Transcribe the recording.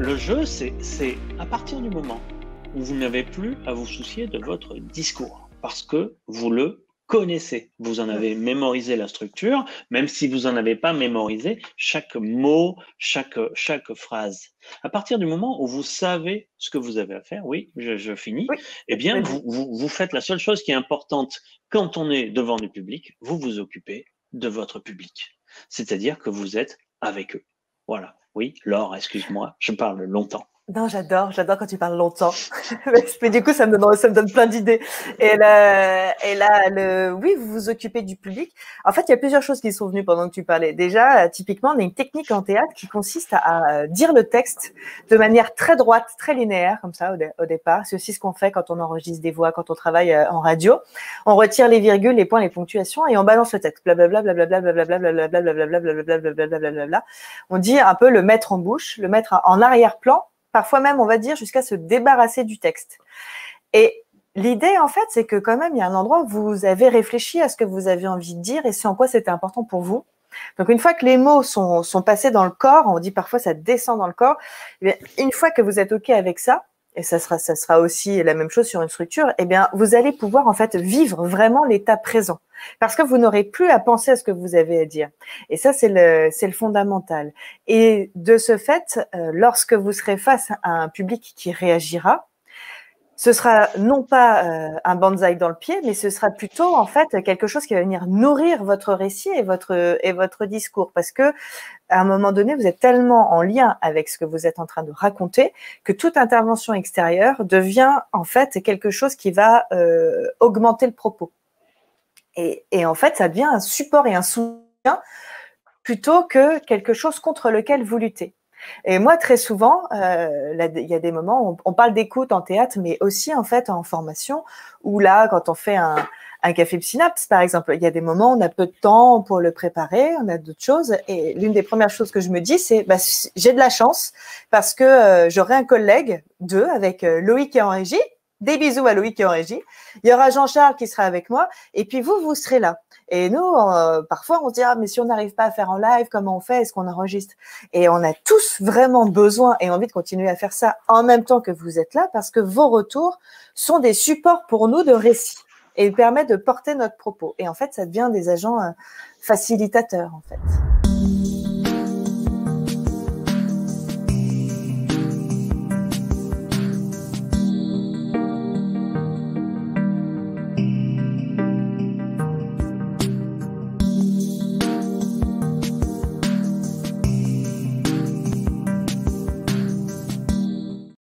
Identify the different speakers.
Speaker 1: Le jeu, c'est à partir du moment où vous n'avez plus à vous soucier de votre discours, parce que vous le connaissez. Vous en avez mémorisé la structure, même si vous n'en avez pas mémorisé chaque mot, chaque phrase. À partir du moment où vous savez ce que vous avez à faire, oui, je finis,
Speaker 2: Oui,
Speaker 1: eh bien,
Speaker 2: vas-y.
Speaker 1: vous faites la seule chose qui est importante quand on est devant du public, vous vous occupez de votre public. C'est-à-dire que vous êtes avec eux. Voilà. Oui, Laure, excuse-moi, je parle longtemps.
Speaker 2: Non, j'adore quand tu parles longtemps. Mais du coup, ça me donne plein d'idées. Oui, vous vous occupez du public. En fait, il y a plusieurs choses qui sont venues pendant que tu parlais. Déjà, typiquement, on a une technique en théâtre qui consiste à dire le texte de manière très droite, très linéaire, comme ça, au départ. C'est aussi ce qu'on fait quand on enregistre des voix, quand on travaille en radio. On retire les virgules, les points, les ponctuations et on balance le texte. Blablabla, blablabla, blablabla, blablabla, blablabla, blablabla, blablabla. On dit un peu le mettre en bouche, le mettre en arrière-plan. Parfois même, on va dire, jusqu'à se débarrasser du texte. Et l'idée, en fait, c'est que quand même, il y a un endroit où vous avez réfléchi à ce que vous avez envie de dire et ce en quoi c'était important pour vous. Donc, une fois que les mots sont passés dans le corps, on dit parfois ça descend dans le corps, eh bien, une fois que vous êtes OK avec ça, et ça sera aussi la même chose sur une structure, eh bien, vous allez pouvoir en fait vivre vraiment l'état présent. Parce que vous n'aurez plus à penser à ce que vous avez à dire. Et ça, c'est le fondamental. Et de ce fait, lorsque vous serez face à un public qui réagira, ce sera non pas un bonsaï dans le pied, mais ce sera plutôt en fait quelque chose qui va venir nourrir votre récit et votre discours, parce que à un moment donné, vous êtes tellement en lien avec ce que vous êtes en train de raconter que toute intervention extérieure devient en fait quelque chose qui va augmenter le propos. Et en fait, ça devient un support et un soutien plutôt que quelque chose contre lequel vous luttez. Et moi, très souvent, il y a des moments où on parle d'écoute en théâtre, mais aussi en fait en formation, où là, quand on fait un café synapse, par exemple, il y a des moments où on a peu de temps pour le préparer, on a d'autres choses. Et l'une des premières choses que je me dis, c'est j'ai de la chance parce que j'aurai un collègue, avec Loïc qui est en régie. Des bisous à Loïc qui est en régie. Il y aura Jean-Charles qui sera avec moi. Et puis vous serez là. Et nous, parfois, on se dit, ah, mais si on n'arrive pas à faire en live, comment on fait? Est-ce qu'on enregistre? Et on a tous vraiment besoin et envie de continuer à faire ça en même temps que vous êtes là, parce que vos retours sont des supports pour nous de récit et permettent de porter notre propos. Et en fait, ça devient des agents facilitateurs, en fait.